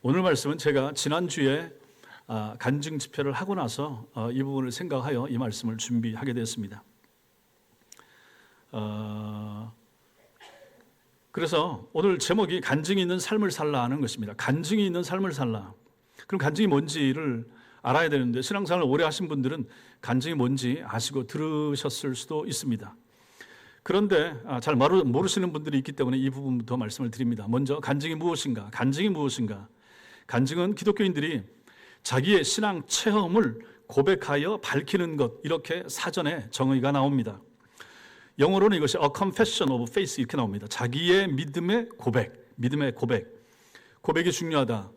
오늘 말씀은 제가 지난주에 간증 집회를 하고 나서 이 부분을 생각하여 이 말씀을 준비하게 되었습니다. 그래서 오늘 제목이 간증이 있는 삶을 살라 하는 것입니다. 간증이 있는 삶을 살라. 그럼 간증이 뭔지를 알아야 되는데 신앙생활을 오래 하신 분들은 간증이 뭔지 아시고 들으셨을 수도 있습니다. 그런데 잘 모르시는 분들이 있기 때문에 이 부분부터 말씀을 드립니다. 먼저 간증이 무엇인가? 간증이 무엇인가? 간증은 기독교인들이 자기의 신앙 체험을 고백하여 밝히는 것, 이렇게 사전에 정의가 나옵니다. 영어로는 이것이 A Confession of Faith 이렇게 나옵니다. 자기의 믿음의 고백, 믿음의 고백. 고백이 중요하다.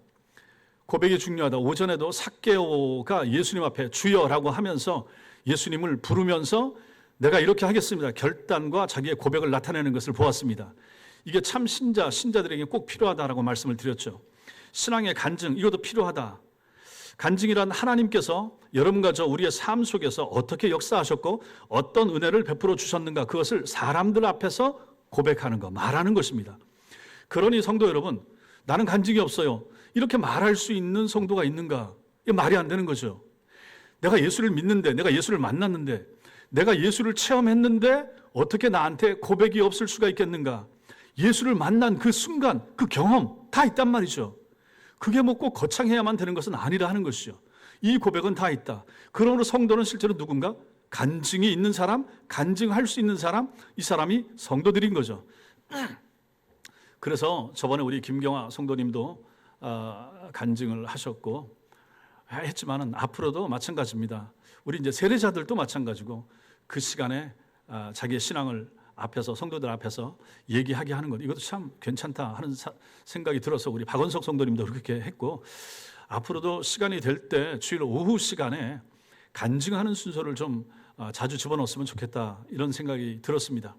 고백이 중요하다. 오전에도 삭개오가 예수님 앞에 주여라고 하면서 예수님을 부르면서 내가 이렇게 하겠습니다. 결단과 자기의 고백을 나타내는 것을 보았습니다. 이게 참 신자들에게 꼭 필요하다라고 말씀을 드렸죠. 신앙의 간증, 이것도 필요하다. 간증이란 하나님께서 여러분과 저 우리의 삶 속에서 어떻게 역사하셨고 어떤 은혜를 베풀어 주셨는가, 그것을 사람들 앞에서 고백하는 것, 말하는 것입니다. 그러니 성도 여러분, 나는 간증이 없어요, 이렇게 말할 수 있는 성도가 있는가? 이거 말이 안 되는 거죠. 내가 예수를 믿는데, 내가 예수를 만났는데, 내가 예수를 체험했는데 어떻게 나한테 고백이 없을 수가 있겠는가? 예수를 만난 그 순간, 그 경험 다 있단 말이죠. 그게 뭐 꼭 거창해야만 되는 것은 아니라 하는 것이죠. 이 고백은 다 있다. 그러므로 성도는 실제로 누군가? 간증이 있는 사람, 간증할 수 있는 사람, 이 사람이 성도들인 거죠. 그래서 저번에 우리 김경아 성도님도 간증을 하셨고 했지만은 앞으로도 마찬가지입니다. 우리 이제 세례자들도 마찬가지고 그 시간에 자기의 신앙을 앞에서, 성도들 앞에서 얘기하게 하는 것, 이것도 참 괜찮다 하는 생각이 들어서 우리 박원석 성도님도 그렇게 했고, 앞으로도 시간이 될 때 주일 오후 시간에 간증하는 순서를 좀 자주 집어넣었으면 좋겠다, 이런 생각이 들었습니다.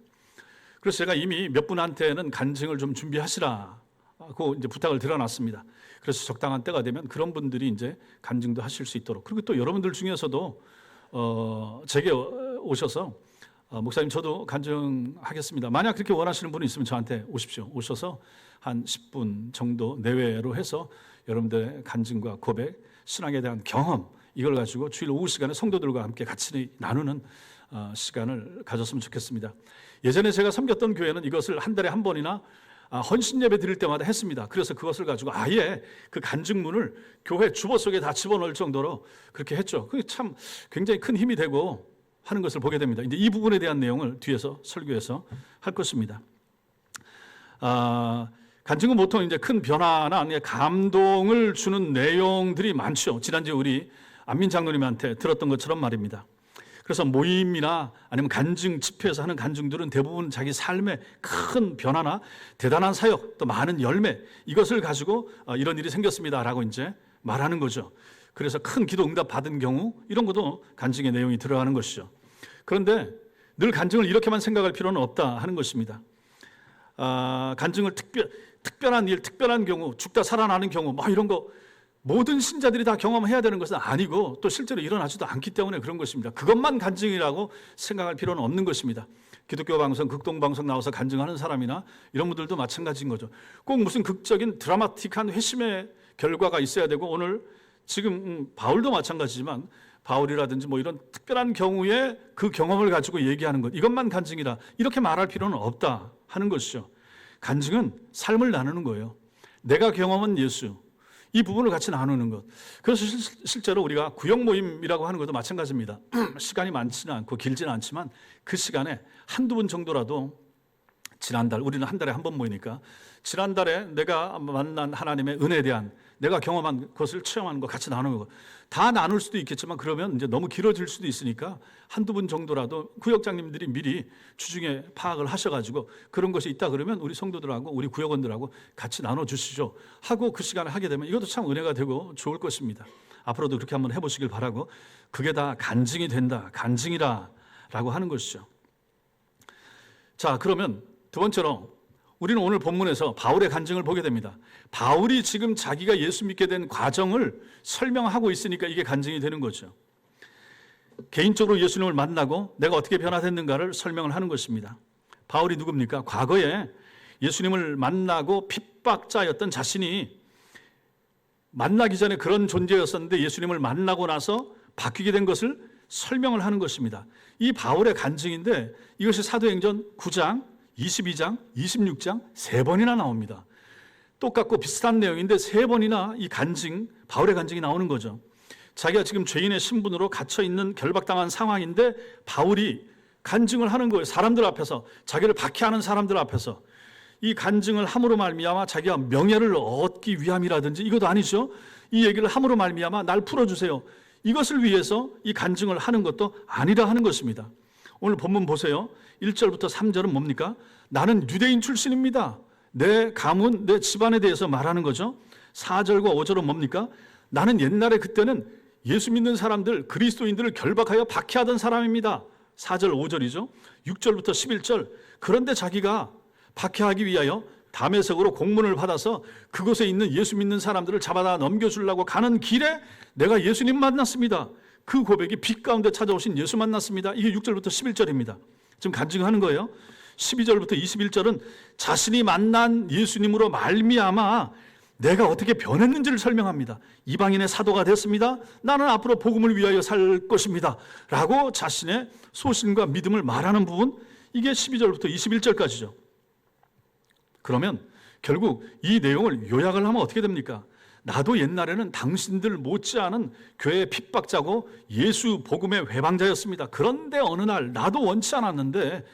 그래서 제가 이미 몇 분한테는 간증을 좀 준비하시라고 이제 부탁을 드려놨습니다. 그래서 적당한 때가 되면 그런 분들이 이제 간증도 하실 수 있도록, 그리고 또 여러분들 중에서도 제게 오셔서 목사님 저도 간증하겠습니다, 만약 그렇게 원하시는 분이 있으면 저한테 오십시오. 오셔서 한 10분 정도 내외로 해서 여러분들의 간증과 고백, 신앙에 대한 경험, 이걸 가지고 주일 오후 시간에 성도들과 함께 같이 나누는 시간을 가졌으면 좋겠습니다. 예전에 제가 섬겼던 교회는 이것을 한 달에 한 번이나 헌신 예배 드릴 때마다 했습니다. 그래서 그것을 가지고 아예 그 간증문을 교회 주보 속에 다 집어넣을 정도로 그렇게 했죠. 그게 참 굉장히 큰 힘이 되고 하는 것을 보게 됩니다. 이제 이 부분에 대한 내용을 뒤에서 설교해서 할 것입니다. 간증은 보통 이제 큰 변화나 감동을 주는 내용들이 많죠. 지난주에 우리 안민 장로님한테 들었던 것처럼 말입니다. 그래서 모임이나 아니면 간증 집회에서 하는 간증들은 대부분 자기 삶의 큰 변화나 대단한 사역, 또 많은 열매, 이것을 가지고 이런 일이 생겼습니다라고 이제 말하는 거죠. 그래서 큰 기도 응답 받은 경우, 이런 것도 간증의 내용이 들어가는 것이죠. 그런데 늘 간증을 이렇게만 생각할 필요는 없다 하는 것입니다. 간증을 특별한 일, 특별한 경우, 죽다 살아나는 경우, 뭐 이런 거 모든 신자들이 다 경험해야 되는 것은 아니고 또 실제로 일어나지도 않기 때문에 그런 것입니다. 그것만 간증이라고 생각할 필요는 없는 것입니다. 기독교 방송, 극동 방송 나와서 간증하는 사람이나 이런 분들도 마찬가지인 거죠. 꼭 무슨 극적인 드라마틱한 회심의 결과가 있어야 되고, 오늘 지금 바울도 마찬가지지만 바울이라든지 뭐 이런 특별한 경우에 그 경험을 가지고 얘기하는 것, 이것만 간증이다, 이렇게 말할 필요는 없다 하는 것이죠. 간증은 삶을 나누는 거예요. 내가 경험한 예수, 이 부분을 같이 나누는 것. 그래서 실제로 우리가 구역 모임이라고 하는 것도 마찬가지입니다. 시간이 많지는 않고 길지는 않지만 그 시간에 한두 분 정도라도 지난달, 우리는 한 달에 한 번 모이니까 지난달에 내가 만난 하나님의 은혜에 대한, 내가 경험한 것을 체험하는 것 같이 나누는 것, 다 나눌 수도 있겠지만 그러면 이제 너무 길어질 수도 있으니까 한두 분 정도라도 구역장님들이 미리 주중에 파악을 하셔가지고 그런 것이 있다 그러면 우리 성도들하고 우리 구역원들하고 같이 나눠주시죠 하고 그 시간을 하게 되면 이것도 참 은혜가 되고 좋을 것입니다. 앞으로도 그렇게 한번 해보시길 바라고, 그게 다 간증이 된다, 간증이라 라고 하는 것이죠. 자, 그러면 두 번째로 우리는 오늘 본문에서 바울의 간증을 보게 됩니다. 바울이 지금 자기가 예수 믿게 된 과정을 설명하고 있으니까 이게 간증이 되는 거죠. 개인적으로 예수님을 만나고 내가 어떻게 변화됐는가를 설명을 하는 것입니다. 바울이 누굽니까? 과거에 예수님을 만나고 핍박자였던 자신이 만나기 전에 그런 존재였었는데 예수님을 만나고 나서 바뀌게 된 것을 설명을 하는 것입니다. 이 바울의 간증인데 이것이 사도행전 9장, 22장, 26장 세 번이나 나옵니다. 똑같고 비슷한 내용인데 세 번이나 이 간증, 바울의 간증이 나오는 거죠. 자기가 지금 죄인의 신분으로 갇혀있는 결박당한 상황인데 바울이 간증을 하는 거예요. 사람들 앞에서, 자기를 박해하는 사람들 앞에서. 이 간증을 함으로 말미암아 자기가 명예를 얻기 위함이라든지 이것도 아니죠. 이 얘기를 함으로 말미암아 날 풀어주세요, 이것을 위해서 이 간증을 하는 것도 아니라 하는 것입니다. 오늘 본문 보세요. 1절부터 3절은 뭡니까? 나는 유대인 출신입니다. 내 가문, 내 집안에 대해서 말하는 거죠. 4절과 5절은 뭡니까? 나는 옛날에 그때는 예수 믿는 사람들, 그리스도인들을 결박하여 박해하던 사람입니다. 4절, 5절이죠. 6절부터 11절. 그런데 자기가 박해하기 위하여 다메섹으로 공문을 받아서 그곳에 있는 예수 믿는 사람들을 잡아다 넘겨주려고 가는 길에 내가 예수님 만났습니다. 그 고백이 빛 가운데 찾아오신 예수 만났습니다. 이게 6절부터 11절입니다. 지금 간증하는 거예요. 12절부터 21절은 자신이 만난 예수님으로 말미암아 내가 어떻게 변했는지를 설명합니다. 이방인의 사도가 됐습니다. 나는 앞으로 복음을 위하여 살 것입니다. 라고 자신의 소신과 믿음을 말하는 부분, 이게 12절부터 21절까지죠. 그러면 결국 이 내용을 요약을 하면 어떻게 됩니까? 나도 옛날에는 당신들 못지않은 교회의 핍박자고 예수 복음의 회방자였습니다. 그런데 어느 날 나도 원치 않았는데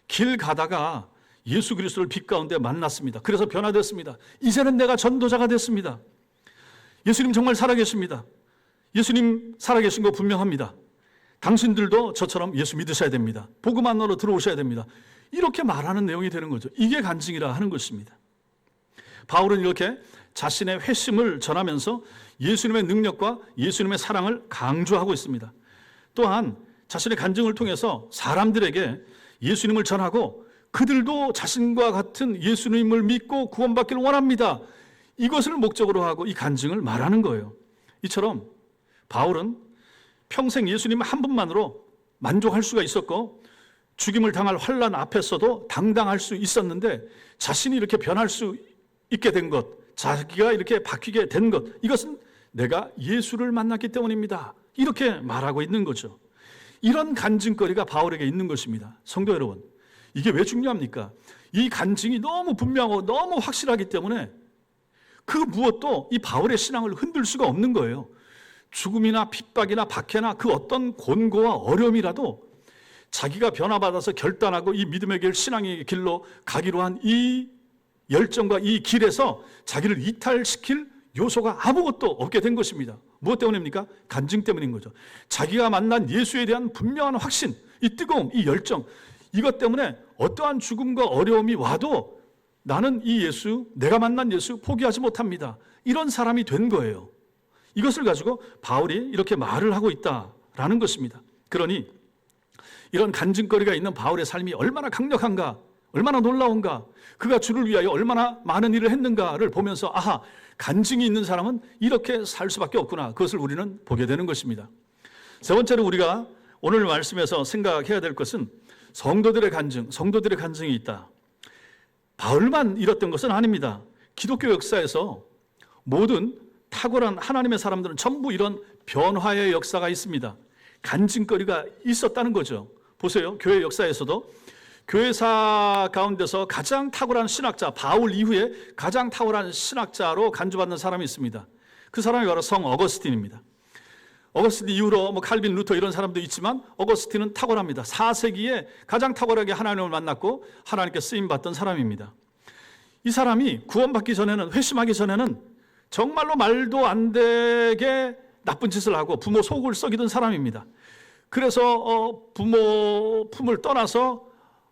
길 가다가 예수 그리스도를 빛 가운데 만났습니다. 그래서 변화됐습니다. 이제는 내가 전도자가 됐습니다. 예수님 정말 살아계십니다. 예수님 살아계신 거 분명합니다. 당신들도 저처럼 예수 믿으셔야 됩니다. 복음 안으로 들어오셔야 됩니다. 이렇게 말하는 내용이 되는 거죠. 이게 간증이라 하는 것입니다. 바울은 이렇게 자신의 회심을 전하면서 예수님의 능력과 예수님의 사랑을 강조하고 있습니다. 또한 자신의 간증을 통해서 사람들에게 예수님을 전하고 그들도 자신과 같은 예수님을 믿고 구원받기를 원합니다. 이것을 목적으로 하고 이 간증을 말하는 거예요. 이처럼 바울은 평생 예수님 한 분만으로 만족할 수가 있었고 죽임을 당할 환난 앞에서도 당당할 수 있었는데 자신이 이렇게 변할 수 있게 된 것, 자기가 이렇게 바뀌게 된 것, 이것은 내가 예수를 만났기 때문입니다. 이렇게 말하고 있는 거죠. 이런 간증거리가 바울에게 있는 것입니다. 성도 여러분, 이게 왜 중요합니까? 이 간증이 너무 분명하고 너무 확실하기 때문에 그 무엇도 이 바울의 신앙을 흔들 수가 없는 거예요. 죽음이나 핍박이나 박해나 그 어떤 곤고와 어려움이라도 자기가 변화받아서 결단하고 이 믿음의 길, 신앙의 길로 가기로 한 이 열정과 이 길에서 자기를 이탈시킬 요소가 아무것도 없게 된 것입니다. 무엇 때문입니까? 간증 때문인 거죠. 자기가 만난 예수에 대한 분명한 확신, 이 뜨거움, 이 열정, 이것 때문에 어떠한 죽음과 어려움이 와도 나는 이 예수, 내가 만난 예수 포기하지 못합니다. 이런 사람이 된 거예요. 이것을 가지고 바울이 이렇게 말을 하고 있다라는 것입니다. 그러니 이런 간증거리가 있는 바울의 삶이 얼마나 강력한가, 얼마나 놀라운가, 그가 주를 위하여 얼마나 많은 일을 했는가를 보면서 아하, 간증이 있는 사람은 이렇게 살 수밖에 없구나, 그것을 우리는 보게 되는 것입니다. 세 번째로 우리가 오늘 말씀에서 생각해야 될 것은 성도들의 간증이 있다. 바울만 이랬던 것은 아닙니다. 기독교 역사에서 모든 탁월한 하나님의 사람들은 전부 이런 변화의 역사가 있습니다. 간증거리가 있었다는 거죠. 보세요. 교회 역사에서도 교회사 가운데서 가장 탁월한 신학자, 바울 이후에 가장 탁월한 신학자로 간주받는 사람이 있습니다. 그 사람이 바로 성 어거스틴입니다. 어거스틴 이후로 칼빈, 루터 이런 사람도 있지만 어거스틴은 탁월합니다. 4세기에 가장 탁월하게 하나님을 만났고 하나님께 쓰임받던 사람입니다. 이 사람이 구원받기 전에는, 회심하기 전에는 정말로 말도 안 되게 나쁜 짓을 하고 부모 속을 썩이던 사람입니다. 그래서 부모 품을 떠나서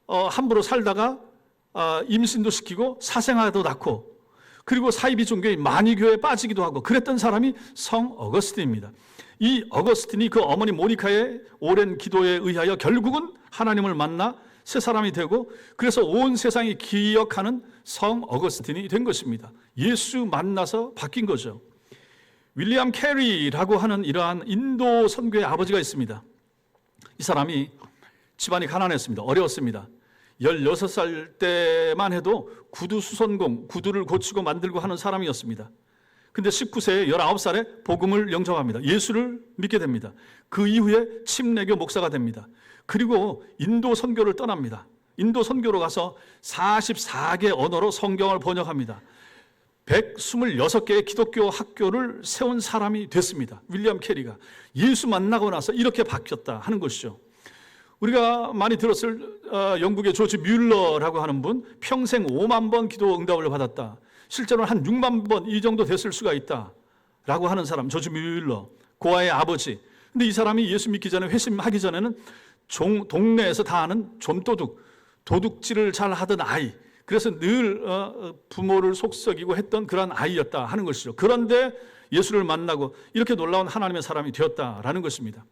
함부로 살다가 임신도 시키고 사생아도 낳고, 그리고 사이비 종교인 마니교에 빠지기도 하고 그랬던 사람이 성 어거스틴입니다. 이 어거스틴이 그 어머니 모니카의 오랜 기도에 의하여 결국은 하나님을 만나 새 사람이 되고, 그래서 온 세상이 기억하는 성 어거스틴이 된 것입니다. 예수 만나서 바뀐 거죠. 윌리엄 캐리라고 하는 이러한 인도 선교의 아버지가 있습니다. 이 사람이 집안이 가난했습니다. 어려웠습니다. 16살 때만 해도 구두 수선공, 구두를 고치고 만들고 하는 사람이었습니다. 근데 19세에 19살에 복음을 영접합니다. 예수를 믿게 됩니다. 그 이후에 침례교 목사가 됩니다. 그리고 인도 선교를 떠납니다. 인도 선교로 가서 44개 언어로 성경을 번역합니다. 126개의 기독교 학교를 세운 사람이 됐습니다. 윌리엄 캐리가 예수 만나고 나서 이렇게 바뀌었다 하는 것이죠. 우리가 많이 들었을 영국의 조지 뮬러라고 하는 분, 평생 5만 번 기도 응답을 받았다. 실제로는 한 6만 번 이 정도 됐을 수가 있다 라고 하는 사람, 조지 뮬러, 고아의 아버지. 근데 이 사람이 예수 믿기 전에, 회심하기 전에는 동네에서 다 아는 좀도둑, 도둑질을 잘 하던 아이, 그래서 늘 부모를 속썩이고 했던 그런 아이였다 하는 것이죠. 그런데 예수를 만나고 이렇게 놀라운 하나님의 사람이 되었다라는 것입니다.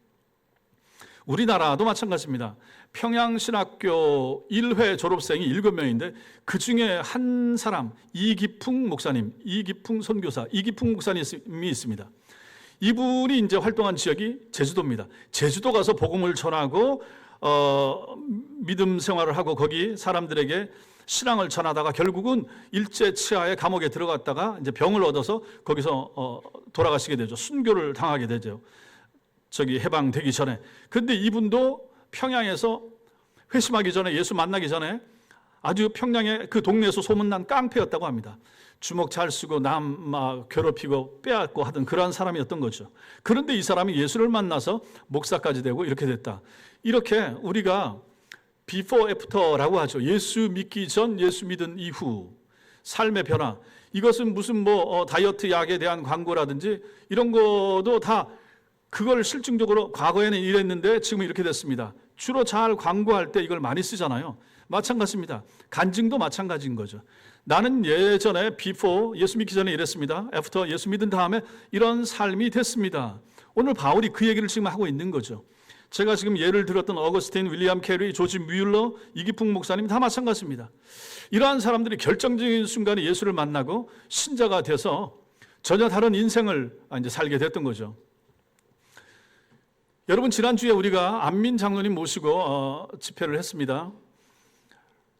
우리나라도 마찬가지입니다. 평양신학교 1회 졸업생이 7명인데 그 중에 한 사람, 이기풍 목사님, 이기풍 선교사, 이기풍 목사님이 있습니다. 이분이 이제 활동한 지역이 제주도입니다. 제주도 가서 복음을 전하고 믿음 생활을 하고 거기 사람들에게 신앙을 전하다가 결국은 일제 치하의 감옥에 들어갔다가 이제 병을 얻어서 거기서 돌아가시게 되죠. 순교를 당하게 되죠. 해방되기 전에. 근데 이분도 평양에서 회심하기 전에, 예수 만나기 전에 아주 평양의 그 동네에서 소문난 깡패였다고 합니다. 주먹 잘 쓰고 남 괴롭히고 빼앗고 하던 그러한 사람이었던 거죠. 그런데 이 사람이 예수를 만나서 목사까지 되고 이렇게 됐다. 이렇게 우리가 before, after라고 하죠. 예수 믿기 전, 예수 믿은 이후 삶의 변화. 이것은 무슨 다이어트 약에 대한 광고라든지 이런 것도 다 그걸 실증적으로 과거에는 이랬는데 지금은 이렇게 됐습니다. 주로 잘 광고할 때 이걸 많이 쓰잖아요. 마찬가지입니다. 간증도 마찬가지인 거죠. 나는 예전에 before, 예수 믿기 전에 이랬습니다. after, 예수 믿은 다음에 이런 삶이 됐습니다. 오늘 바울이 그 얘기를 지금 하고 있는 거죠. 제가 지금 예를 들었던 어거스틴, 윌리엄 캐리, 조지 뮬러, 이기풍 목사님 다 마찬가지입니다. 이러한 사람들이 결정적인 순간에 예수를 만나고 신자가 돼서 전혀 다른 인생을 이제 살게 됐던 거죠. 여러분, 지난주에 우리가 안민 장로님 모시고 집회를 했습니다.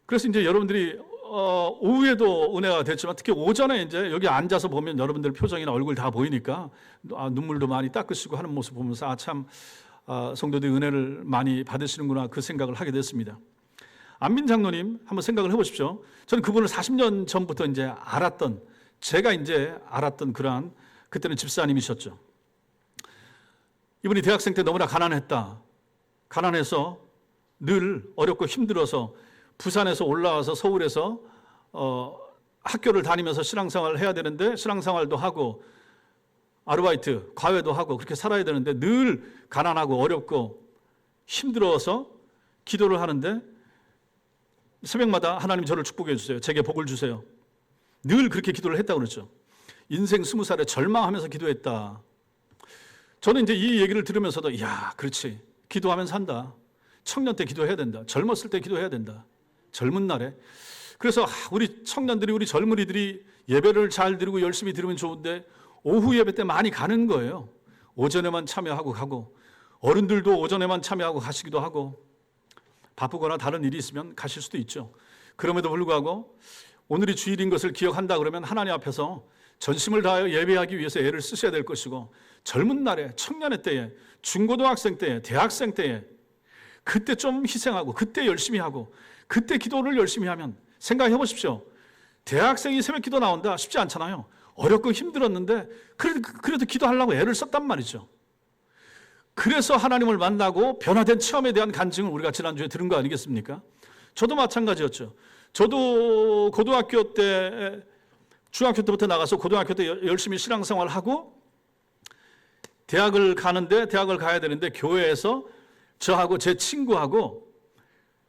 그래서 이제 여러분들이 오후에도 은혜가 됐지만 특히 오전에 이제 여기 앉아서 보면 여러분들 표정이나 얼굴 다 보이니까 눈물도 많이 닦으시고 하는 모습 보면서 참 성도들이 은혜를 많이 받으시는구나 그 생각을 하게 됐습니다. 안민 장로님 한번 생각을 해보십시오. 저는 그분을 40년 전부터 이제 제가 이제 알았던 그러한 그때는 집사님이셨죠. 이분이 대학생 때 너무나 가난했다. 가난해서 늘 어렵고 힘들어서 부산에서 올라와서 서울에서 학교를 다니면서 신앙생활을 해야 되는데 신앙생활도 하고 아르바이트, 과외도 하고 그렇게 살아야 되는데 늘 가난하고 어렵고 힘들어서 기도를 하는데 새벽마다 하나님 저를 축복해 주세요. 제게 복을 주세요. 늘 그렇게 기도를 했다고 그러죠. 인생 20살에 절망하면서 기도했다. 저는 이제 이 얘기를 들으면서도 그렇지. 기도하면 산다. 청년 때 기도해야 된다. 젊었을 때 기도해야 된다. 젊은 날에. 그래서 우리 청년들이, 우리 젊은이들이 예배를 잘 드리고 열심히 드리면 좋은데 오후 예배 때 많이 가는 거예요. 오전에만 참여하고 가고 어른들도 오전에만 참여하고 가시기도 하고 바쁘거나 다른 일이 있으면 가실 수도 있죠. 그럼에도 불구하고 오늘이 주일인 것을 기억한다 그러면 하나님 앞에서 전심을 다하여 예배하기 위해서 애를 쓰셔야 될 것이고 젊은 날에, 청년의 때에, 중고등학생 때에, 대학생 때에 그때 좀 희생하고 그때 열심히 하고 그때 기도를 열심히 하면 생각해 보십시오. 대학생이 새벽 기도 나온다 쉽지 않잖아요. 어렵고 힘들었는데 그래도 기도하려고 애를 썼단 말이죠. 그래서 하나님을 만나고 변화된 체험에 대한 간증을 우리가 지난주에 들은 거 아니겠습니까? 저도 마찬가지였죠. 저도 고등학교 때, 중학교 때부터 나가서 고등학교 때 열심히 신앙생활을 하고 대학을 가야 되는데 교회에서 저하고 제 친구하고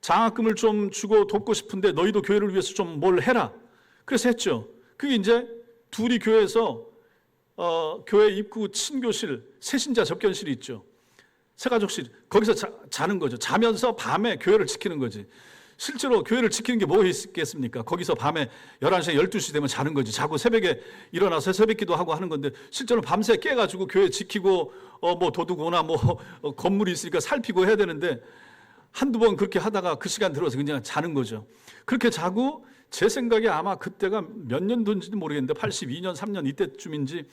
장학금을 좀 주고 돕고 싶은데 너희도 교회를 위해서 좀 뭘 해라. 그래서 했죠. 그게 이제 둘이 교회에서 교회 입구 친교실, 새신자 접견실이 있죠. 새가족실. 거기서 자는 거죠. 자면서 밤에 교회를 지키는 거지. 실제로 교회를 지키는 게 뭐 있겠습니까? 거기서 밤에 11시, 12시 되면 자는 거지. 자고 새벽에 일어나서 새벽 기도하고 하는 건데 실제로 밤새 깨가지고 교회 지키고 도둑 오나 건물이 있으니까 살피고 해야 되는데 한두 번 그렇게 하다가 그 시간 들어서 그냥 자는 거죠. 그렇게 자고 제 생각에 아마 그때가 몇 년도인지도 모르겠는데 82년, 3년 이때쯤인지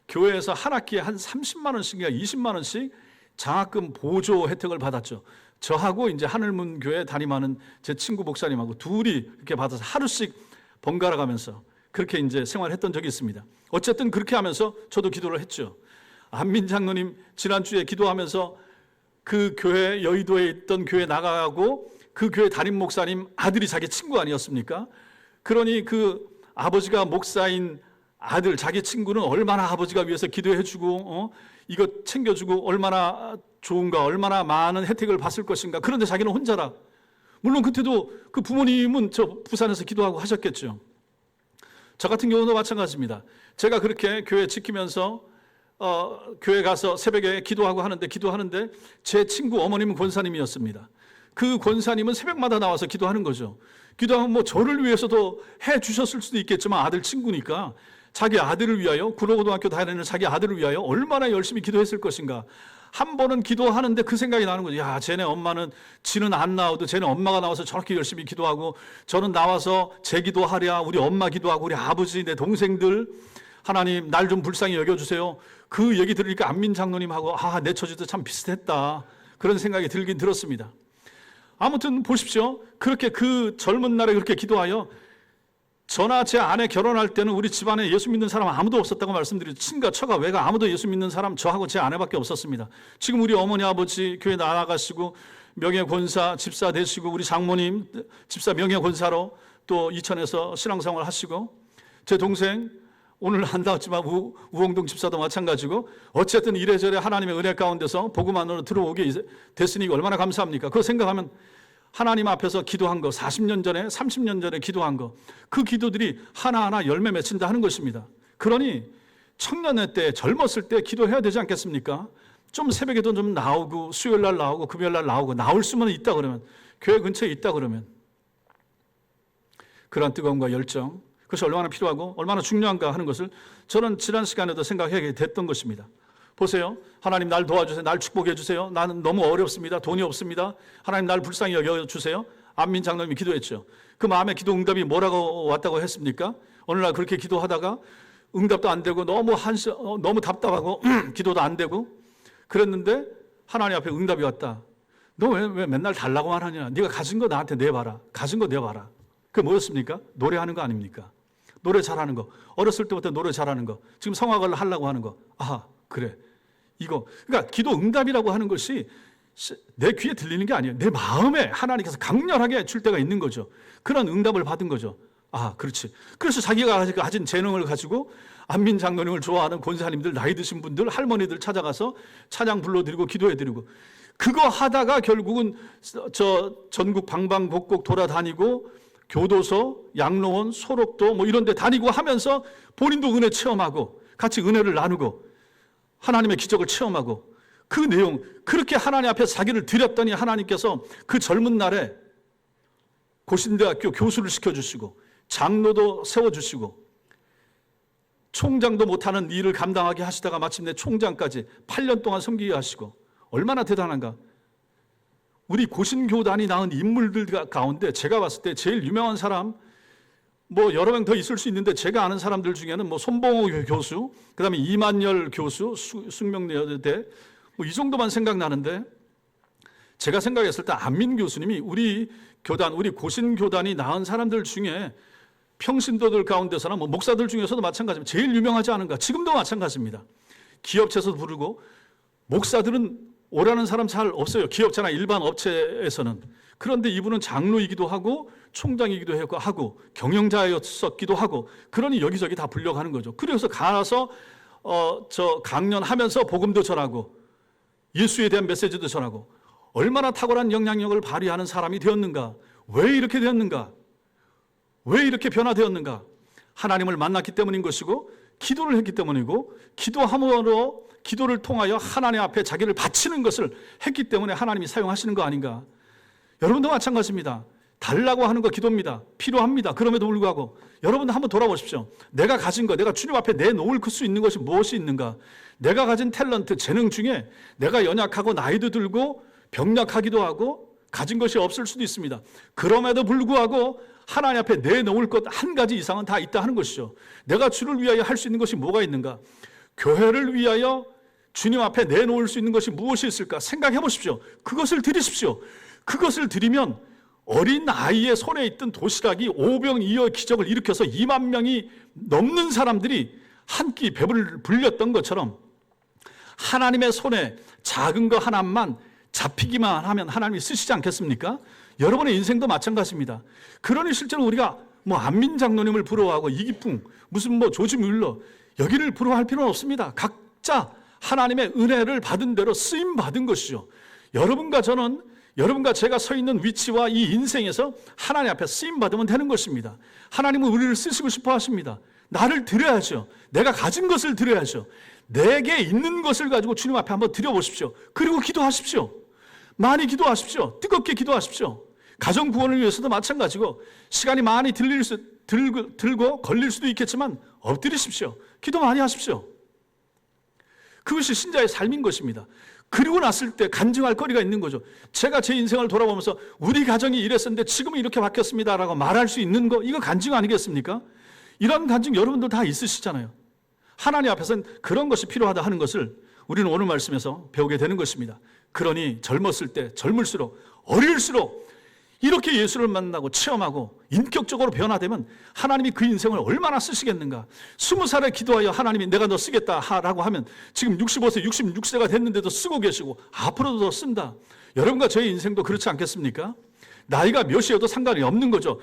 교회에서 한 학기에 한 30만 원씩이나 20만 원씩 장학금 보조 혜택을 받았죠. 저하고 이제 하늘문 교회 담임하는 제 친구 목사님하고 둘이 이렇게 받아서 하루씩 번갈아 가면서 그렇게 이제 생활했던 적이 있습니다. 어쨌든 그렇게 하면서 저도 기도를 했죠. 안민 장로님 지난주에 기도하면서 그 교회, 여의도에 있던 교회 나가고 그 교회 담임 목사님 아들이 자기 친구 아니었습니까? 그러니 그 아버지가 목사인 아들, 자기 친구는 얼마나 아버지가 위해서 기도해주고 이거 챙겨주고 얼마나 좋은가, 얼마나 많은 혜택을 받을 것인가. 그런데 자기는 혼자라. 물론 그때도 그 부모님은 저 부산에서 기도하고 하셨겠죠. 저 같은 경우도 마찬가지입니다. 제가 그렇게 교회 지키면서 교회 가서 새벽에 기도하는데 제 친구 어머님은 권사님이었습니다. 그 권사님은 새벽마다 나와서 기도하는 거죠. 기도하면 뭐 저를 위해서도 해 주셨을 수도 있겠지만 아들 친구니까 자기 아들을 위하여, 구로고등학교 다니는 자기 아들을 위하여 얼마나 열심히 기도했을 것인가. 한 번은 기도하는데 그 생각이 나는 거죠. 야, 쟤네 엄마는 지는 안 나와도 쟤네 엄마가 나와서 저렇게 열심히 기도하고 저는 나와서 제 기도하랴, 우리 엄마 기도하고 우리 아버지, 내 동생들 하나님 날 좀 불쌍히 여겨주세요. 그 얘기 들으니까 안민 장로님하고 내 처지도 참 비슷했다. 그런 생각이 들긴 들었습니다. 아무튼 보십시오. 그렇게 그 젊은 날에 그렇게 기도하여 저나 제 아내 결혼할 때는 우리 집안에 예수 믿는 사람 아무도 없었다고 말씀드리죠. 친가 처가 외가 아무도 예수 믿는 사람 저하고 제 아내밖에 없었습니다. 지금 우리 어머니 아버지 교회 나가시고 명예권사 집사 되시고 우리 장모님 집사 명예권사로 또 이천에서 신앙생활 하시고 제 동생 오늘 안 나왔지만 우홍동 집사도 마찬가지고 어쨌든 이래저래 하나님의 은혜 가운데서 복음 안으로 들어오게 됐으니 얼마나 감사합니까? 그거 생각하면 하나님 앞에서 기도한 거 40년 전에 30년 전에 기도한 거 그 기도들이 하나하나 열매 맺힌다 하는 것입니다. 그러니 청년의 때 젊었을 때 기도해야 되지 않겠습니까? 좀 새벽에도 좀 나오고 수요일 날 나오고 금요일 날 나오고 나올 수만 있다 그러면 교회 근처에 있다 그러면 그런 뜨거움과 열정 그것이 얼마나 필요하고 얼마나 중요한가 하는 것을 저는 지난 시간에도 생각하게 됐던 것입니다. 보세요. 하나님 날 도와주세요. 날 축복해 주세요. 나는 너무 어렵습니다. 돈이 없습니다. 하나님 날 불쌍히 여겨주세요. 안민 장로님이 기도했죠. 그 마음의 기도 응답이 뭐라고 왔다고 했습니까? 어느 날 그렇게 기도하다가 응답도 안 되고 너무 답답하고 기도도 안 되고 그랬는데 하나님 앞에 응답이 왔다. 너 왜 맨날 달라고만 하냐? 네가 가진 거 나한테 내봐라. 가진 거 내봐라. 그게 뭐였습니까? 노래하는 거 아닙니까? 노래 잘하는 거. 어렸을 때부터 노래 잘하는 거. 지금 성악을 하려고 하는 거. 그래. 이거. 그러니까 기도 응답이라고 하는 것이 내 귀에 들리는 게 아니에요. 내 마음에 하나님께서 강렬하게 줄 때가 있는 거죠. 그런 응답을 받은 거죠. 그렇지. 그래서 자기가 가진 재능을 가지고 안민 장로님을 좋아하는 권사님들, 나이 드신 분들, 할머니들 찾아가서 찬양 불러드리고 기도해드리고 그거 하다가 결국은 저 전국 방방곡곡 돌아다니고 교도소, 양로원, 소록도 뭐 이런 데 다니고 하면서 본인도 은혜 체험하고 같이 은혜를 나누고 하나님의 기적을 체험하고 그 내용 그렇게 하나님 앞에서 자기를 드렸더니 하나님께서 그 젊은 날에 고신대학교 교수를 시켜주시고 장로도 세워주시고 총장도 못하는 일을 감당하게 하시다가 마침내 총장까지 8년 동안 섬기게 하시고 얼마나 대단한가. 우리 고신교단이 낳은 인물들 가운데 제가 봤을 때 제일 유명한 사람 뭐 여러 명 더 있을 수 있는데 제가 아는 사람들 중에는 뭐 손봉호 교수, 그 다음에 이만열 교수, 숙명여대 뭐 이 정도만 생각나는데 제가 생각했을 때 안민 교수님이 우리 교단, 우리 고신교단이 낳은 사람들 중에 평신도들 가운데서나 뭐 목사들 중에서도 마찬가지입니다. 제일 유명하지 않은가? 지금도 마찬가지입니다. 기업체에서 부르고 목사들은 오라는 사람 잘 없어요. 기업체나 일반 업체에서는. 그런데 이분은 장로이기도 하고 총장이기도 하고 경영자였었기도 하고 그러니 여기저기 다 불려가는 거죠. 그래서 가서 강연하면서 복음도 전하고 예수에 대한 메시지도 전하고 얼마나 탁월한 영향력을 발휘하는 사람이 되었는가? 왜 이렇게 되었는가? 왜 이렇게 변화되었는가? 하나님을 만났기 때문인 것이고 기도를 했기 때문이고 기도함으로 기도를 통하여 하나님 앞에 자기를 바치는 것을 했기 때문에 하나님이 사용하시는 거 아닌가? 여러분도 마찬가지입니다. 달라고 하는 거 기도입니다. 필요합니다. 그럼에도 불구하고 여러분도 한번 돌아보십시오. 내가 가진 거, 내가 주님 앞에 내놓을 수 있는 것이 무엇이 있는가? 내가 가진 탤런트, 재능 중에 내가 연약하고 나이도 들고 병약하기도 하고 가진 것이 없을 수도 있습니다. 그럼에도 불구하고 하나님 앞에 내놓을 것 한 가지 이상은 다 있다 하는 것이죠. 내가 주를 위하여 할 수 있는 것이 뭐가 있는가? 교회를 위하여 주님 앞에 내놓을 수 있는 것이 무엇이 있을까? 생각해 보십시오. 그것을 드리십시오. 그것을 드리면 어린 아이의 손에 있던 도시락이 오병이어 기적을 일으켜서 2만 명이 넘는 사람들이 한 끼 배를 불렸던 것처럼 하나님의 손에 작은 거 하나만 잡히기만 하면 하나님이 쓰시지 않겠습니까? 여러분의 인생도 마찬가지입니다. 그러니 실제로 우리가 안민 장로님을 부러워하고 이기풍, 무슨 조지 뮬러 여기를 부러워할 필요는 없습니다. 각자 하나님의 은혜를 받은 대로 쓰임 받은 것이죠. 여러분과 저는, 여러분과 제가 서 있는 위치와 이 인생에서 하나님 앞에 쓰임 받으면 되는 것입니다. 하나님은 우리를 쓰시고 싶어 하십니다. 나를 드려야죠. 내가 가진 것을 드려야죠. 내게 있는 것을 가지고 주님 앞에 한번 드려보십시오. 그리고 기도하십시오. 많이 기도하십시오. 뜨겁게 기도하십시오. 가정 구원을 위해서도 마찬가지고 시간이 많이 들고 걸릴 수도 있겠지만 엎드리십시오. 기도 많이 하십시오. 그것이 신자의 삶인 것입니다. 그리고 났을 때 간증할 거리가 있는 거죠. 제가 제 인생을 돌아보면서 우리 가정이 이랬었는데 지금은 이렇게 바뀌었습니다라고 말할 수 있는 거, 이거 간증 아니겠습니까? 이런 간증 여러분들 다 있으시잖아요. 하나님 앞에서는 그런 것이 필요하다 하는 것을 우리는 오늘 말씀에서 배우게 되는 것입니다. 그러니 젊었을 때 젊을수록 어릴수록 이렇게 예수를 만나고 체험하고 인격적으로 변화되면 하나님이 그 인생을 얼마나 쓰시겠는가. 20살에 기도하여 하나님이 내가 너 쓰겠다라고 하면 지금 65세, 66세가 됐는데도 쓰고 계시고 앞으로도 더 쓴다. 여러분과 저의 인생도 그렇지 않겠습니까? 나이가 몇이어도 상관이 없는 거죠.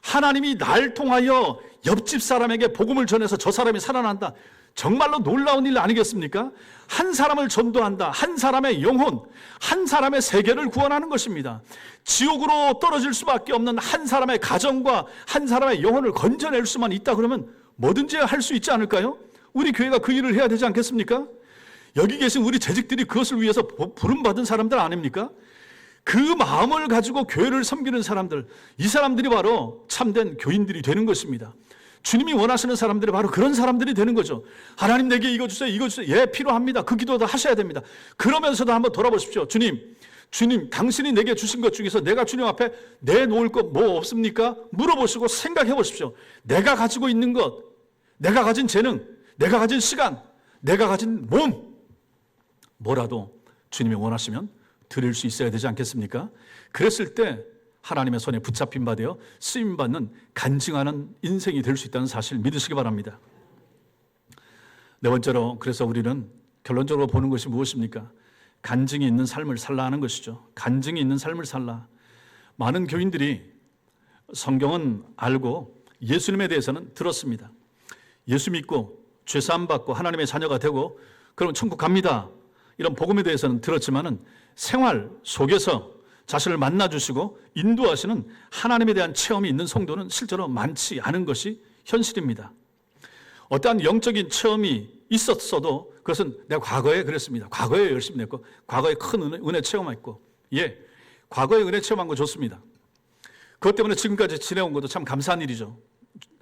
하나님이 날 통하여 옆집 사람에게 복음을 전해서 저 사람이 살아난다. 정말로 놀라운 일 아니겠습니까? 한 사람을 전도한다. 한 사람의 영혼, 한 사람의 세계를 구원하는 것입니다. 지옥으로 떨어질 수밖에 없는 한 사람의 가정과 한 사람의 영혼을 건져낼 수만 있다 그러면 뭐든지 할 수 있지 않을까요? 우리 교회가 그 일을 해야 되지 않겠습니까? 여기 계신 우리 재직들이 그것을 위해서 부름받은 사람들 아닙니까? 그 마음을 가지고 교회를 섬기는 사람들, 이 사람들이 바로 참된 교인들이 되는 것입니다. 주님이 원하시는 사람들이 바로 그런 사람들이 되는 거죠. 하나님 내게 이거 주세요, 이거 주세요. 예, 필요합니다. 그 기도도 하셔야 됩니다. 그러면서도 한번 돌아보십시오. 주님, 당신이 내게 주신 것 중에서 내가 주님 앞에 내놓을 것 뭐 없습니까? 물어보시고 생각해 보십시오. 내가 가지고 있는 것, 내가 가진 재능, 내가 가진 시간, 내가 가진 몸, 뭐라도 주님이 원하시면 드릴 수 있어야 되지 않겠습니까? 그랬을 때 하나님의 손에 붙잡힌 바 되어 쓰임받는 간증하는 인생이 될 수 있다는 사실 믿으시기 바랍니다. 네 번째로, 그래서 우리는 결론적으로 보는 것이 무엇입니까? 간증이 있는 삶을 살라 하는 것이죠. 간증이 있는 삶을 살라. 많은 교인들이 성경은 알고 예수님에 대해서는 들었습니다. 예수 믿고 죄사함 받고 하나님의 자녀가 되고 그럼 천국 갑니다. 이런 복음에 대해서는 들었지만은 생활 속에서 자신을 만나주시고 인도하시는 하나님에 대한 체험이 있는 성도는 실제로 많지 않은 것이 현실입니다. 어떠한 영적인 체험이 있었어도 그것은 내가 과거에 그랬습니다. 과거에 열심히 냈고 과거에 큰 은혜 체험했고, 예, 과거에 은혜 체험한 거 좋습니다. 그것 때문에 지금까지 지내온 것도 참 감사한 일이죠.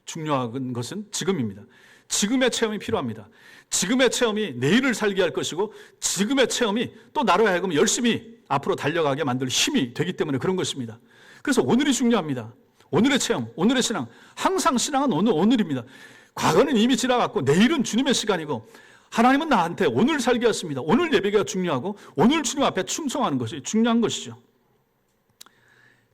중요한 것은 지금입니다. 지금의 체험이 필요합니다. 지금의 체험이 내일을 살게 할 것이고 지금의 체험이 또 나로 하여금 열심히 앞으로 달려가게 만들 힘이 되기 때문에 그런 것입니다. 그래서 오늘이 중요합니다. 오늘의 체험, 오늘의 신앙. 항상 신앙은 오늘입니다. 과거는 이미 지나갔고 내일은 주님의 시간이고 하나님은 나한테 오늘 살게 하십니다. 오늘 예배가 중요하고 오늘 주님 앞에 충성하는 것이 중요한 것이죠.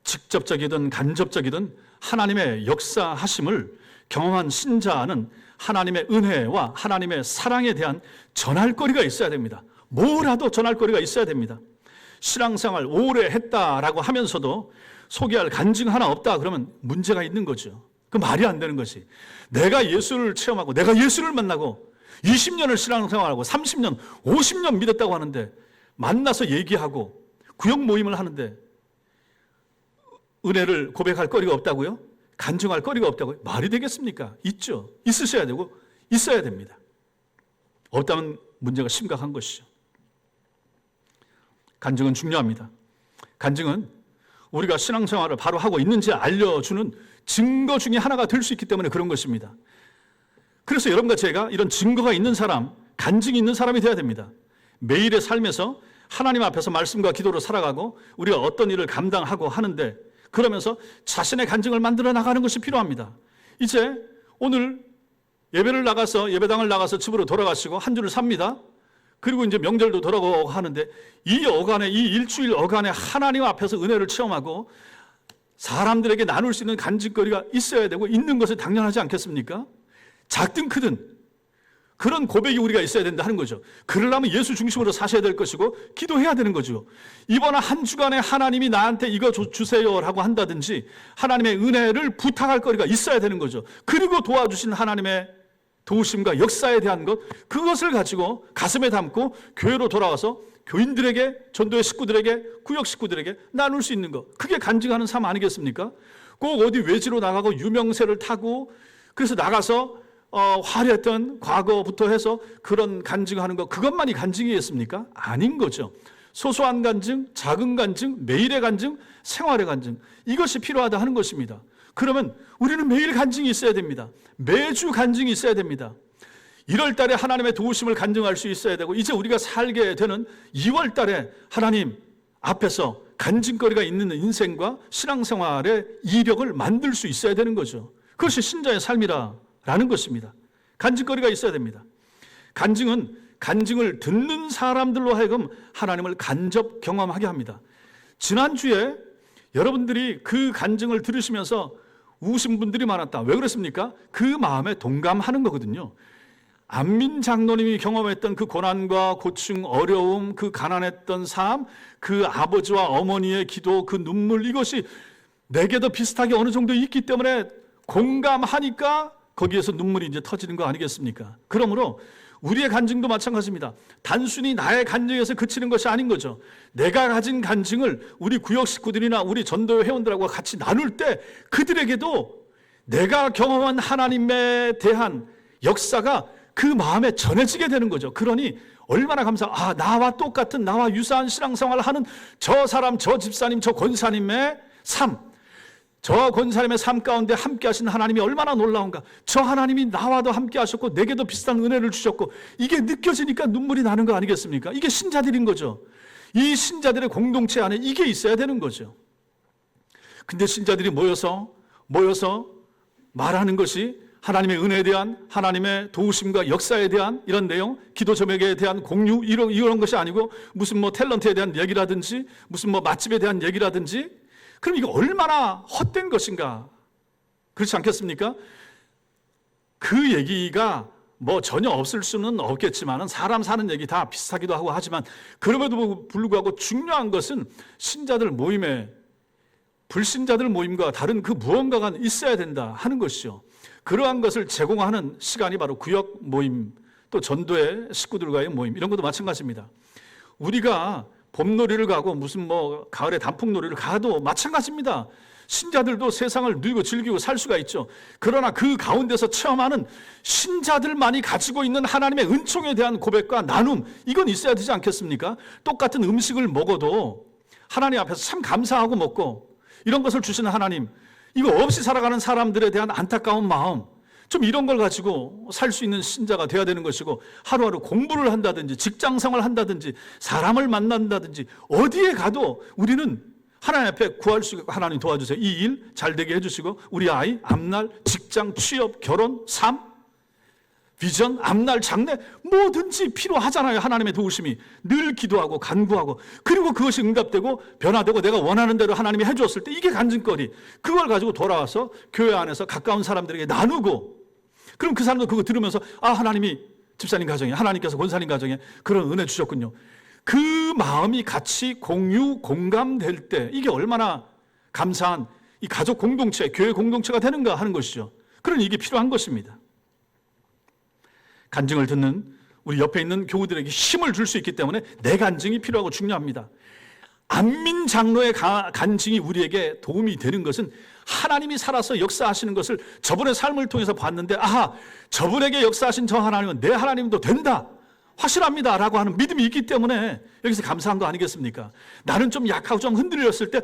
직접적이든 간접적이든 하나님의 역사하심을 경험한 신자는 하나님의 은혜와 하나님의 사랑에 대한 전할 거리가 있어야 됩니다. 뭐라도 전할 거리가 있어야 됩니다. 신앙생활 오래 했다라고 하면서도 소개할 간증 하나 없다 그러면 문제가 있는 거죠. 그 말이 안 되는 것이, 내가 예수를 체험하고 내가 예수를 만나고 20년을 신앙생활하고 30년, 50년 믿었다고 하는데 만나서 얘기하고 구역 모임을 하는데 은혜를 고백할 거리가 없다고요? 간증할 거리가 없다고요? 말이 되겠습니까? 있죠. 있으셔야 되고 있어야 됩니다. 없다면 문제가 심각한 것이죠. 간증은 중요합니다. 간증은 우리가 신앙생활을 바로 하고 있는지 알려주는 증거 중에 하나가 될 수 있기 때문에 그런 것입니다. 그래서 여러분과 제가 이런 증거가 있는 사람, 간증이 있는 사람이 되어야 됩니다. 매일의 삶에서 하나님 앞에서 말씀과 기도로 살아가고 우리가 어떤 일을 감당하고 하는데 그러면서 자신의 간증을 만들어 나가는 것이 필요합니다. 이제 오늘 예배당을 나가서 집으로 돌아가시고 한 주를 삽니다. 그리고 이제 명절도 돌아가고 하는데 이 일주일 어간에 하나님 앞에서 은혜를 체험하고 사람들에게 나눌 수 있는 간증거리가 있어야 되고 있는 것이 당연하지 않겠습니까? 작든 크든 그런 고백이 우리가 있어야 된다 하는 거죠. 그러려면 예수 중심으로 사셔야 될 것이고 기도해야 되는 거죠. 이번 한 주간에 하나님이 나한테 이거 주세요라고 한다든지 하나님의 은혜를 부탁할 거리가 있어야 되는 거죠. 그리고 도와주신 하나님의 도우심과 역사에 대한 것, 그것을 가지고 가슴에 담고 교회로 돌아와서 교인들에게, 전도의 식구들에게, 구역 식구들에게 나눌 수 있는 것, 그게 간증하는 삶 아니겠습니까? 꼭 어디 외지로 나가고 유명세를 타고 그래서 나가서 화려했던 과거부터 해서 그런 간증하는 것, 그것만이 간증이겠습니까? 아닌 거죠. 소소한 간증, 작은 간증, 매일의 간증, 생활의 간증, 이것이 필요하다 하는 것입니다. 그러면 우리는 매일 간증이 있어야 됩니다. 매주 간증이 있어야 됩니다. 1월 달에 하나님의 도우심을 간증할 수 있어야 되고, 이제 우리가 살게 되는 2월 달에 하나님 앞에서 간증거리가 있는 인생과 신앙생활의 이력을 만들 수 있어야 되는 거죠. 그것이 신자의 삶이라는 것입니다. 간증거리가 있어야 됩니다. 간증은 간증을 듣는 사람들로 하여금 하나님을 간접 경험하게 합니다. 지난주에 여러분들이 그 간증을 들으시면서 우신 분들이 많았다. 왜 그렇습니까? 그 마음에 동감하는 거거든요. 안민 장로님이 경험했던 그 고난과 고충, 어려움, 그 가난했던 삶, 그 아버지와 어머니의 기도, 그 눈물, 이것이 내게도 비슷하게 어느 정도 있기 때문에 공감하니까 거기에서 눈물이 이제 터지는 거 아니겠습니까? 그러므로 우리의 간증도 마찬가지입니다. 단순히 나의 간증에서 그치는 것이 아닌 거죠. 내가 가진 간증을 우리 구역 식구들이나 우리 전도 회원들하고 같이 나눌 때 그들에게도 내가 경험한 하나님에 대한 역사가 그 마음에 전해지게 되는 거죠. 그러니 얼마나 나와 똑같은, 나와 유사한 신앙생활을 하는 저 사람, 저 집사님, 저 권사님의 삶, 저 권사님의 삶 가운데 함께 하신 하나님이 얼마나 놀라운가. 저 하나님이 나와도 함께 하셨고 내게도 비슷한 은혜를 주셨고, 이게 느껴지니까 눈물이 나는 거 아니겠습니까? 이게 신자들인 거죠. 이 신자들의 공동체 안에 이게 있어야 되는 거죠. 근데 신자들이 모여서 말하는 것이 하나님의 은혜에 대한, 하나님의 도우심과 역사에 대한 이런 내용, 기도 제목에 대한 공유, 이런 것이 아니고 무슨 탤런트에 대한 얘기라든지 무슨 맛집에 대한 얘기라든지, 그럼 이거 얼마나 헛된 것인가? 그렇지 않겠습니까? 그 얘기가 전혀 없을 수는 없겠지만 사람 사는 얘기 다 비슷하기도 하고 하지만, 그럼에도 불구하고 중요한 것은 신자들 모임에 불신자들 모임과 다른 그 무언가가 있어야 된다 하는 것이죠. 그러한 것을 제공하는 시간이 바로 구역 모임, 또 전도의 식구들과의 모임, 이런 것도 마찬가지입니다. 우리가 봄놀이를 가고 무슨 가을에 단풍놀이를 가도 마찬가지입니다. 신자들도 세상을 누리고 즐기고 살 수가 있죠. 그러나 그 가운데서 체험하는 신자들만이 가지고 있는 하나님의 은총에 대한 고백과 나눔, 이건 있어야 되지 않겠습니까? 똑같은 음식을 먹어도 하나님 앞에서 참 감사하고 먹고, 이런 것을 주시는 하나님, 이거 없이 살아가는 사람들에 대한 안타까운 마음, 좀 이런 걸 가지고 살 수 있는 신자가 돼야 되는 것이고, 하루하루 공부를 한다든지 직장생활을 한다든지 사람을 만난다든지 어디에 가도 우리는 하나님 앞에 구할 수 있고, 하나님 도와주세요, 이 일 잘 되게 해주시고, 우리 아이 앞날 직장, 취업, 결혼, 삶, 비전, 앞날 장래, 뭐든지 필요하잖아요. 하나님의 도우심이 늘 기도하고 간구하고, 그리고 그것이 응답되고 변화되고 내가 원하는 대로 하나님이 해주었을 때 이게 간증거리, 그걸 가지고 돌아와서 교회 안에서 가까운 사람들에게 나누고, 그럼 그 사람도 그거 들으면서 하나님이 집사님 가정에, 하나님께서 권사님 가정에 그런 은혜 주셨군요. 그 마음이 같이 공유, 공감될 때 이게 얼마나 감사한 이 가족 공동체, 교회 공동체가 되는가 하는 것이죠. 그러니 이게 필요한 것입니다. 간증을 듣는 우리 옆에 있는 교우들에게 힘을 줄 수 있기 때문에 내 간증이 필요하고 중요합니다. 안민 장로의 간증이 우리에게 도움이 되는 것은 하나님이 살아서 역사하시는 것을 저분의 삶을 통해서 봤는데, 저분에게 역사하신 저 하나님은 내 하나님도 된다, 확실합니다 라고 하는 믿음이 있기 때문에 여기서 감사한 거 아니겠습니까? 나는 좀 약하고 좀 흔들렸을 때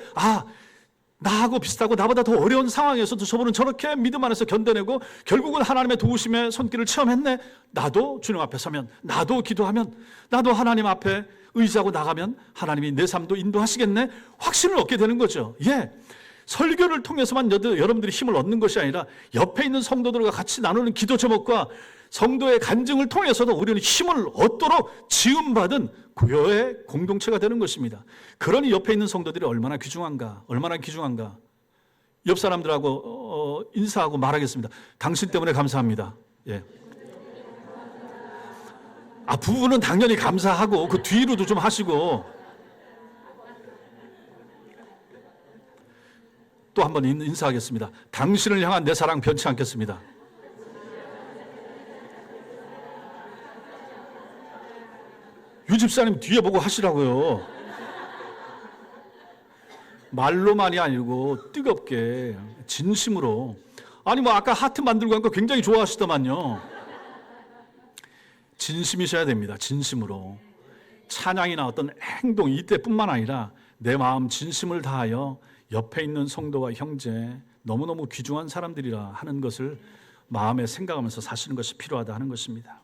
나하고 비슷하고 나보다 더 어려운 상황에서도 저분은 저렇게 믿음 안에서 견뎌내고 결국은 하나님의 도우심의 손길을 체험했네. 나도 주님 앞에 서면, 나도 기도하면, 나도 하나님 앞에 의지하고 나가면 하나님이 내 삶도 인도하시겠네, 확신을 얻게 되는 거죠. 설교를 통해서만 여러분들이 힘을 얻는 것이 아니라 옆에 있는 성도들과 같이 나누는 기도 제목과 성도의 간증을 통해서도 우리는 힘을 얻도록 지음받은 교회 공동체가 되는 것입니다. 그러니 옆에 있는 성도들이 얼마나 귀중한가, 얼마나 귀중한가. 옆 사람들하고 인사하고 말하겠습니다. 당신 때문에 감사합니다. 예. 부부는 당연히 감사하고 그 뒤로도 좀 하시고. 또 한 번 인사하겠습니다. 당신을 향한 내 사랑 변치 않겠습니다. 유 집사님 뒤에 보고 하시라고요. 말로만이 아니고 뜨겁게 진심으로. 아니 뭐 아까 하트 만들고 한 거 굉장히 좋아하시더만요. 진심이셔야 됩니다. 진심으로. 찬양이나 어떤 행동 이때뿐만 아니라 내 마음 진심을 다하여 옆에 있는 성도와 형제, 너무너무 귀중한 사람들이라 하는 것을 마음에 생각하면서 사시는 것이 필요하다 하는 것입니다.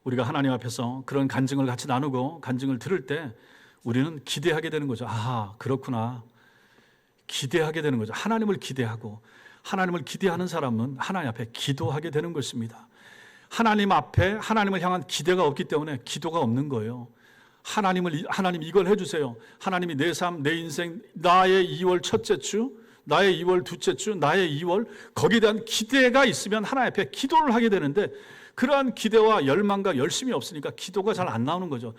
우리가 하나님 앞에서 그런 간증을 같이 나누고 간증을 들을 때 우리는 기대하게 되는 거죠. 그렇구나. 기대하게 되는 거죠. 하나님을 기대하고, 하나님을 기대하는 사람은 하나님 앞에 기도하게 되는 것입니다. 하나님 앞에 하나님을 향한 기대가 없기 때문에 기도가 없는 거예요. 하나님 이걸 해주세요. 하나님이 내 삶, 내 인생, 나의 2월 첫째 주, 나의 2월 둘째 주, 나의 2월, 거기에 대한 기대가 있으면 하나님 앞에 기도를 하게 되는데, 그러한 기대와 열망과 열심이 없으니까 기도가 잘 안 나오는 거죠.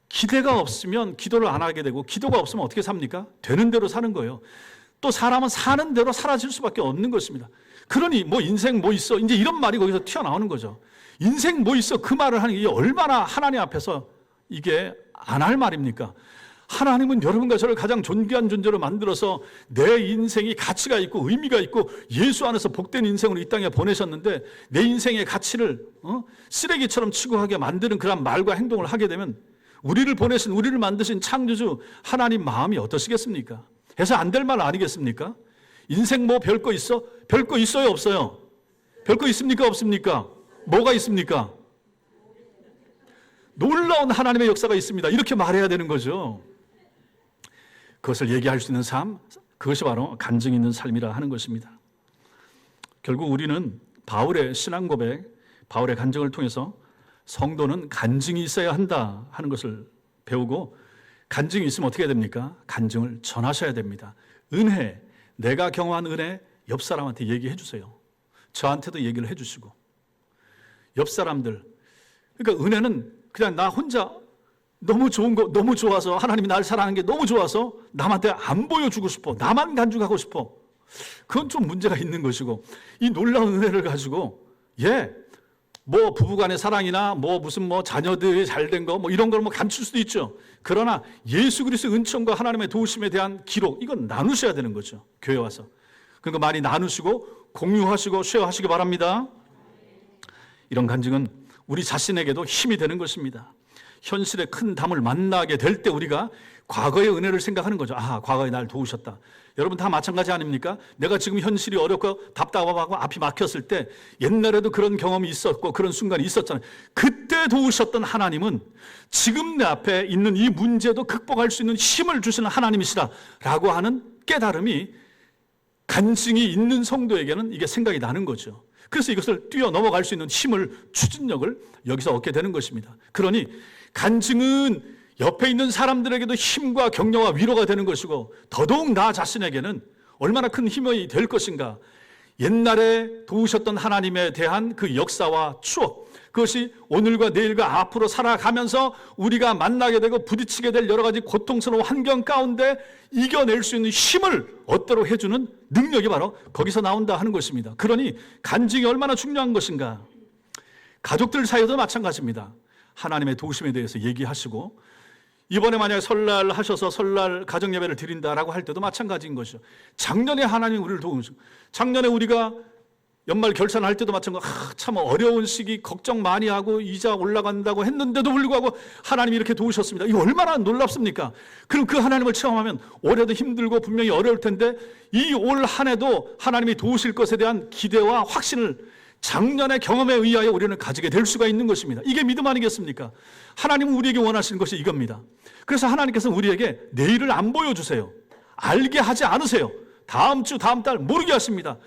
기대가 없으면 기도를 안 하게 되고, 기도가 없으면 어떻게 삽니까? 되는 대로 사는 거예요. 또 사람은 사는 대로 사라질 수밖에 없는 것입니다. 그러니 뭐 인생 뭐 있어, 이제 이런 말이 거기서 튀어나오는 거죠. 인생 뭐 있어, 그 말을 하는 게 얼마나 하나님 앞에서 이게 안 할 말입니까? 하나님은 여러분과 저를 가장 존귀한 존재로 만들어서 내 인생이 가치가 있고 의미가 있고 예수 안에서 복된 인생으로 이 땅에 보내셨는데, 내 인생의 가치를 쓰레기처럼 취급하게 만드는 그런 말과 행동을 하게 되면 우리를 보내신, 우리를 만드신 창조주 하나님 마음이 어떠시겠습니까? 해서 안 될 말 아니겠습니까? 인생 뭐 별거 있어? 별거 있어요, 없어요? 별거 있습니까, 없습니까? 뭐가 있습니까? 놀라운 하나님의 역사가 있습니다. 이렇게 말해야 되는 거죠. 그것을 얘기할 수 있는 삶, 그것이 바로 간증 있는 삶이라 하는 것입니다. 결국 우리는 바울의 신앙 고백, 바울의 간증을 통해서 성도는 간증이 있어야 한다 하는 것을 배우고, 간증이 있으면 어떻게 해야 됩니까? 간증을 전하셔야 됩니다. 은혜, 내가 경험한 은혜 옆 사람한테 얘기해 주세요. 저한테도 얘기를 해 주시고. 옆 사람들, 그러니까 은혜는 그냥 나 혼자 너무 좋은 거, 너무 좋아서, 하나님이 날 사랑하는 게 너무 좋아서 남한테 안 보여주고 싶어, 나만 간증하고 싶어, 그건 좀 문제가 있는 것이고, 이 놀라운 은혜를 가지고 뭐 부부간의 사랑이나 뭐 무슨 뭐 자녀들이 잘된 거 뭐 이런 걸 뭐 감출 수도 있죠. 그러나 예수 그리스도의 은총과 하나님의 도우심에 대한 기록, 이건 나누셔야 되는 거죠. 교회 와서. 그러니까 많이 나누시고 공유하시고 쉐어하시기 바랍니다. 이런 간증은 우리 자신에게도 힘이 되는 것입니다. 현실의 큰 담을 만나게 될 때 우리가 과거의 은혜를 생각하는 거죠. 과거에 날 도우셨다. 여러분 다 마찬가지 아닙니까? 내가 지금 현실이 어렵고 답답하고 앞이 막혔을 때 옛날에도 그런 경험이 있었고 그런 순간이 있었잖아요. 그때 도우셨던 하나님은 지금 내 앞에 있는 이 문제도 극복할 수 있는 힘을 주시는 하나님이시라라고 하는 깨달음이, 간증이 있는 성도에게는 이게 생각이 나는 거죠. 그래서 이것을 뛰어넘어갈 수 있는 힘을, 추진력을 여기서 얻게 되는 것입니다. 그러니 간증은 옆에 있는 사람들에게도 힘과 격려와 위로가 되는 것이고, 더더욱 나 자신에게는 얼마나 큰 힘이 될 것인가. 옛날에 도우셨던 하나님에 대한 그 역사와 추억, 그것이 오늘과 내일과 앞으로 살아가면서 우리가 만나게 되고 부딪히게 될 여러 가지 고통스러운 환경 가운데 이겨낼 수 있는 힘을 얻도록 해주는 능력이 바로 거기서 나온다 하는 것입니다. 그러니 간증이 얼마나 중요한 것인가. 가족들 사이에도 마찬가지입니다. 하나님의 도우심에 대해서 얘기하시고, 이번에 만약에 설날 하셔서 설날 가정예배를 드린다라고 할 때도 마찬가지인 것이죠. 작년에 하나님이 우리를 도우시고, 작년에 우리가 연말 결산할 때도 마찬가지고, 참 어려운 시기 걱정 많이 하고 이자 올라간다고 했는데도 불구하고 하나님이 이렇게 도우셨습니다. 이거 얼마나 놀랍습니까? 그럼 그 하나님을 체험하면 올해도 힘들고 분명히 어려울 텐데 이 올 한 해도 하나님이 도우실 것에 대한 기대와 확신을 작년의 경험에 의하여 우리는 가지게 될 수가 있는 것입니다. 이게 믿음 아니겠습니까? 하나님은 우리에게 원하시는 것이 이겁니다. 그래서 하나님께서 우리에게 내일을 안 보여주세요. 알게 하지 않으세요. 다음 주, 다음 달 모르게 하십니다.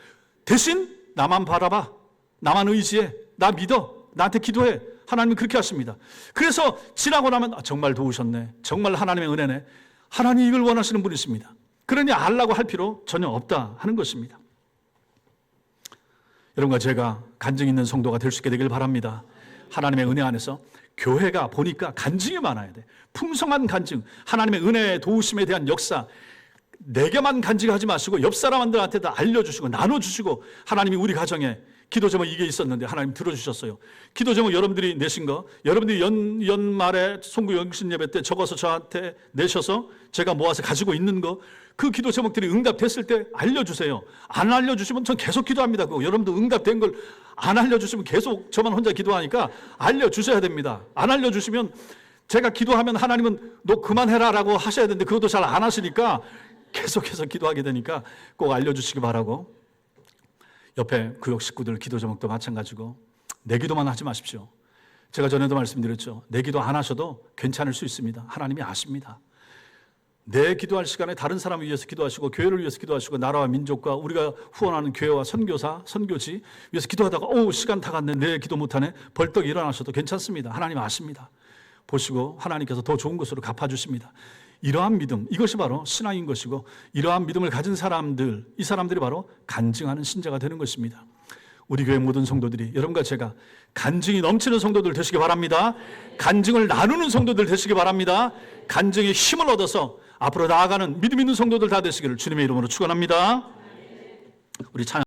대신 나만 바라봐. 나만 의지해. 나 믿어. 나한테 기도해. 하나님은 그렇게 하십니다. 그래서 지나고 나면 정말 도우셨네. 정말 하나님의 은혜네. 하나님이 이걸 원하시는 분이십니다. 그러니 알라고 할 필요 전혀 없다 하는 것입니다. 여러분과 제가 간증 있는 성도가 될 수 있게 되길 바랍니다. 하나님의 은혜 안에서 교회가 보니까 간증이 많아야 돼. 풍성한 간증, 하나님의 은혜 도우심에 대한 역사, 내게만 간증하지 마시고 옆 사람들한테도 알려주시고 나눠주시고, 하나님이 우리 가정에 기도 제목 이게 있었는데 하나님 들어주셨어요. 기도 제목 여러분들이 내신 거, 여러분들이 연말에 송구 영신 예배 때 적어서 저한테 내셔서 제가 모아서 가지고 있는 거, 그 기도 제목들이 응답됐을 때 알려주세요. 안 알려주시면 전 계속 기도합니다. 그거 여러분도 응답된 걸 안 알려주시면 계속 저만 혼자 기도하니까 알려주셔야 됩니다. 안 알려주시면 제가 기도하면 하나님은 너 그만해라 라고 하셔야 되는데 그것도 잘 안 하시니까 계속해서 기도하게 되니까 꼭 알려주시기 바라고, 옆에 구역 식구들 기도 제목도 마찬가지고 내 기도만 하지 마십시오. 제가 전에도 말씀드렸죠. 내 기도 안 하셔도 괜찮을 수 있습니다. 하나님이 아십니다. 내 기도할 시간에 다른 사람을 위해서 기도하시고 교회를 위해서 기도하시고 나라와 민족과 우리가 후원하는 교회와 선교사, 선교지 위해서 기도하다가 시간 다 갔네, 내 기도 못하네, 벌떡 일어나셔도 괜찮습니다. 하나님 아십니다. 보시고 하나님께서 더 좋은 것으로 갚아주십니다. 이러한 믿음, 이것이 바로 신앙인 것이고, 이러한 믿음을 가진 사람들, 이 사람들이 바로 간증하는 신자가 되는 것입니다. 우리 교회 모든 성도들이, 여러분과 제가 간증이 넘치는 성도들 되시기 바랍니다. 간증을 나누는 성도들 되시기 바랍니다. 간증의 힘을 얻어서 앞으로 나아가는 믿음 있는 성도들 다 되시기를 주님의 이름으로 축원합니다. 우리 찬양